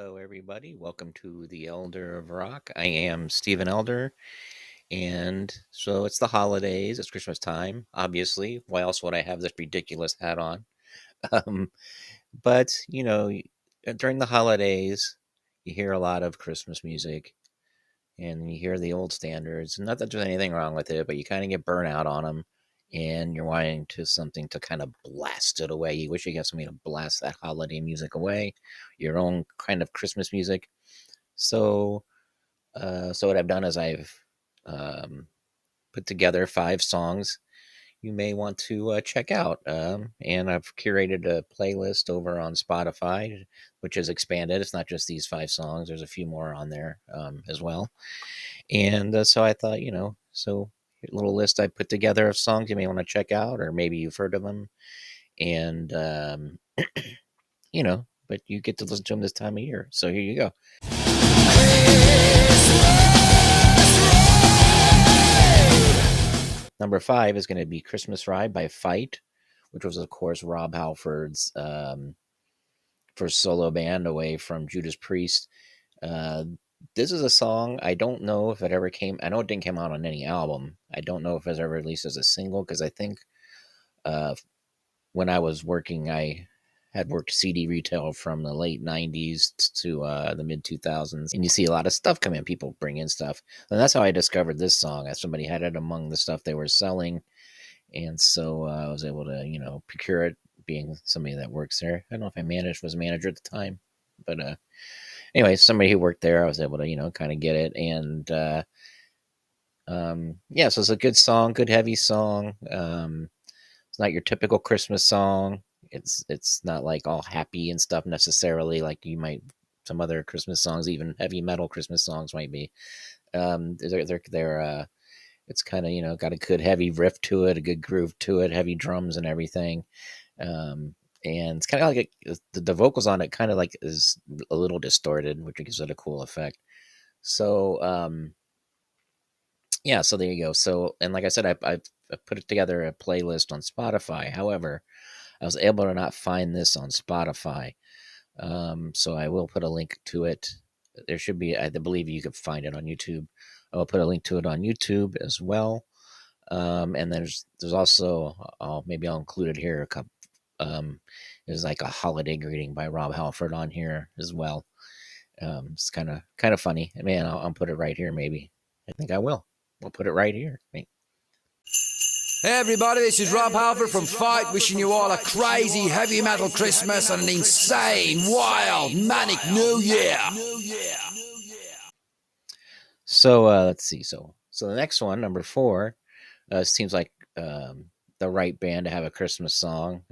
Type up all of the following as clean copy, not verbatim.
Hello, everybody. Welcome to the Elder of Rock. I am Stephen Elder, and so it's the holidays. It's Christmas time, obviously. Why else would I have this ridiculous hat on? Um, but during the holidays, you hear a lot of Christmas music, and you hear the old standards. Not that there's anything wrong with it, but you kind of get burnt out on them, and you're wanting to something to kind of blast it away. You wish you had something to blast that holiday music away, your own kind of Christmas music. So what I've done is I've um, put together 5 songs you may want to check out, and I've curated a playlist over on Spotify, which is expanded. It's not just these 5 songs. There's a few more on there as well. And so I thought, so a little list I put together of songs you may want to check out, or maybe you've heard of them, and but you get to listen to them this time of year. So here you go. Number 5 is going to be Christmas Ride by Fight, which was, of course, Rob Halford's first solo band away from Judas Priest. This is a song, I don't know if it ever came, I know it didn't come out on any album. I don't know if it was ever released as a single, because I think when I was working, I had worked CD retail from the late 90s to the mid 2000s. And you see a lot of stuff come in. People bring in stuff. And that's how I discovered this song. Somebody had it among the stuff they were selling. And so I was able to, procure it, being somebody that works there. I don't know if I was a manager at the time. But anyway, somebody who worked there, I was able to, kind of get it. And yeah, so it's a good song, good heavy song. It's not your typical Christmas song. It's not like all happy and stuff necessarily, like you might some other Christmas songs, even heavy metal Christmas songs might be. They're it's kind of got a good heavy riff to it, a good groove to it, heavy drums and everything. Um, and it's kind of like the vocals on it kind of like is a little distorted, which gives it a cool effect. So yeah, so there you go. So, and like I said, I put it together a playlist on Spotify. However, I was able to not find this on Spotify. So I will put a link to it. There should be, I believe you could find it on YouTube. I will put a link to it on YouTube as well. And there's also, maybe I'll include it here. There's like a holiday greeting by Rob Halford on here as well. It's kind of funny. Man, I'll put it right here. Maybe I think I will. We'll put it right here. Hey everybody, this is Rob Halford from Fight, wishing you all a crazy heavy metal Christmas and an insane, wild, manic New Year. So let's see. So the next one, number 4, seems like the right band to have a Christmas song.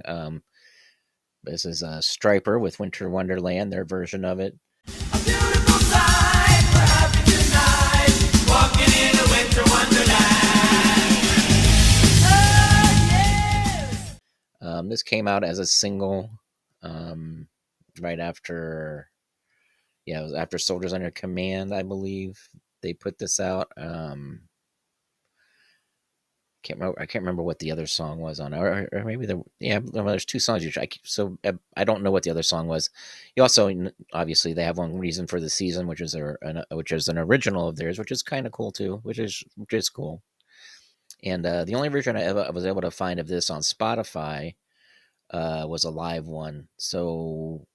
This is Stryper with Winter Wonderland, their version of it. A beautiful sight, we're happy tonight, walking in a winter wonderland. Oh, yes. This came out as a single right after, it was after Soldiers Under Command, I believe they put this out. I can't remember what the other song was on, or maybe there's 2 songs. I don't know what the other song was. You also obviously they have One Reason for the Season, which is an original of theirs, which is kind of cool too, which is cool. And the only version I was able to find of this on Spotify was a live one. So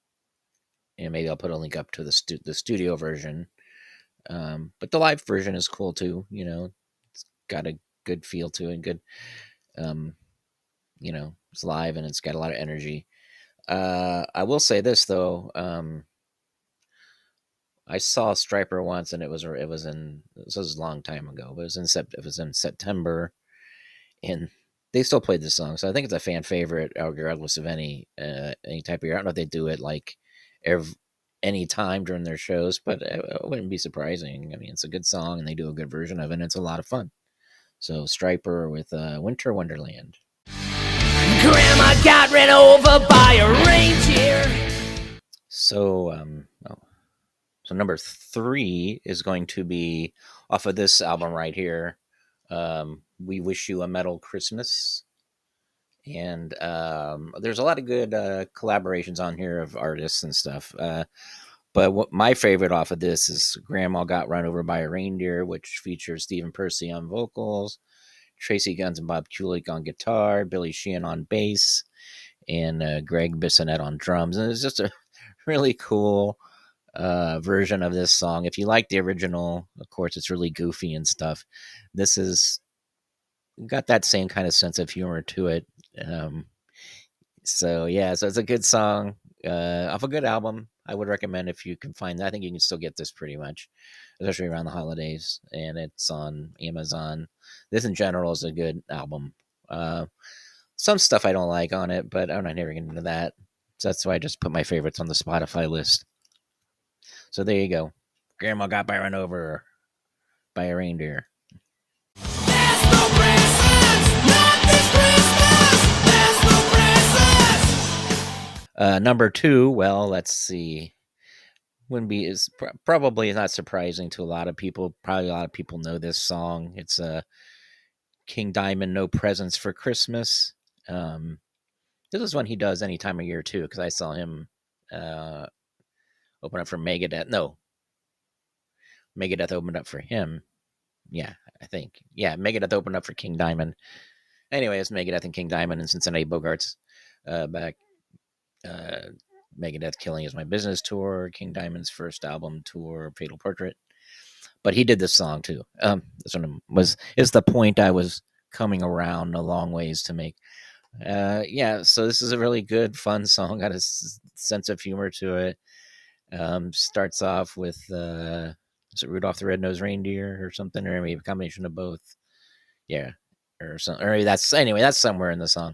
maybe I'll put a link up to the studio version. But the live version is cool too. It's got a good feel to it, good. It's live and it's got a lot of energy. I will say this though. I saw Stryper once, and this was a long time ago, but it was in September, and they still played this song, so I think it's a fan favorite, regardless of any type of year. I don't know if they do it like any time during their shows, but it wouldn't be surprising. I mean, it's a good song, and they do a good version of it, and it's a lot of fun. So Stryper with Winter Wonderland. Grandma got ran over by a reindeer. So so number 3 is going to be off of this album right here. We Wish You a Metal Christmas. And there's a lot of good collaborations on here of artists and stuff. But what my favorite off of this is Grandma Got Run Over by a Reindeer, which features Stephen Percy on vocals, Tracy Guns and Bob Kulick on guitar, Billy Sheehan on bass, and Greg Bissonette on drums. And it's just a really cool version of this song. If you like the original, of course, it's really goofy and stuff. This is got that same kind of sense of humor to it. Um, so yeah, so it's a good song off a good album. I would recommend if you can find that. I think you can still get this pretty much, especially around the holidays, and it's on Amazon. This in general is a good album. Uh, some stuff I don't like on it, but I'm not never getting into that. So that's why I just put my favorites on the Spotify list. So there you go. Grandma got by run over by a reindeer. There's no presents, not this Christmas. There's no presents. Number two, well, let's see. Wouldn't be is probably not surprising to a lot of people. Probably a lot of people know this song. It's King Diamond, "No Presents for Christmas." Um, this is one he does any time of year too, because I saw him uh, open up for Megadeth. No, Megadeth opened up for him. Yeah, I think. Yeah, Megadeth opened up for King Diamond. Anyway, it's Megadeth and King Diamond and Cincinnati Bogarts back. Uh, Megadeth Killing Is My Business tour, King Diamond's first album tour, Fatal Portrait. But he did this song too. This one is the point I was coming around a long ways to make. Yeah, so this is a really good, fun song. Got a sense of humor to it. Starts off with is it Rudolph the Red-Nosed Reindeer or something, or maybe a combination of both. Yeah, or something. Or maybe that's anyway. That's somewhere in the song.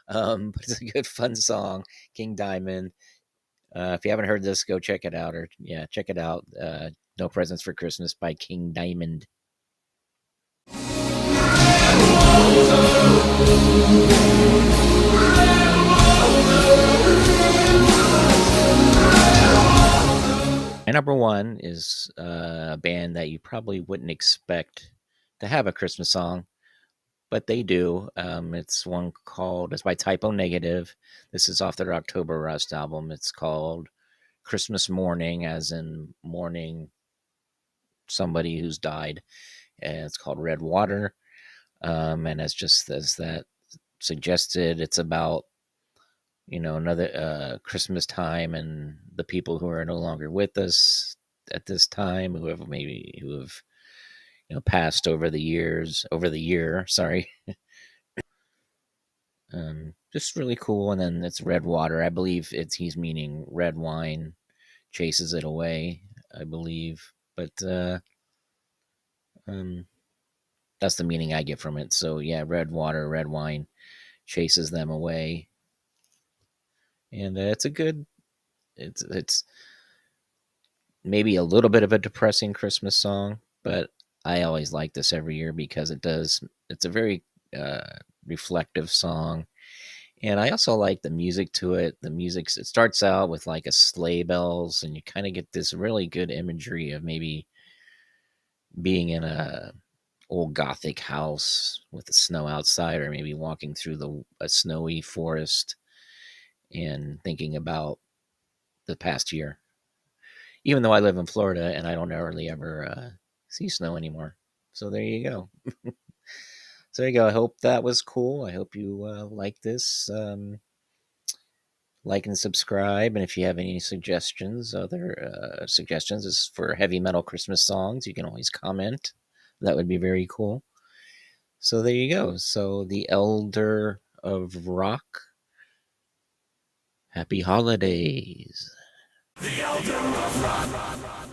But it's a good, fun song. King Diamond. If you haven't heard this, go check it out. Or yeah, check it out. No Presents for Christmas by King Diamond. My number one is a band that you probably wouldn't expect to have a Christmas song, but they do. It's by Typo Negative. This is off their October Rust album. It's called Christmas Morning, as in mourning somebody who's died. And it's called Red Water. And as that suggested, it's about another Christmas time and the people who are no longer with us at this time, who have passed over the year. Sorry. Just really cool. And then it's Red Water. I believe he's meaning red wine chases it away, I believe. But um, that's the meaning I get from it. So yeah, red water, red wine chases them away, and it's maybe a little bit of a depressing Christmas song, but I always like this every year because it's a very reflective song. And I also like the music to it. It starts out with like a sleigh bells, and you kind of get this really good imagery of maybe being in a old gothic house with the snow outside, or maybe walking through a snowy forest and thinking about the past year. Even though I live in Florida and I don't really ever see snow anymore. So there you go. So there you go. I hope that was cool. I hope you like this. Like and subscribe. And if you have any other suggestions is for heavy metal Christmas songs, you can always comment. That would be very cool. So there you go. So the Elder of Rock. Happy holidays. The Elder of Rock.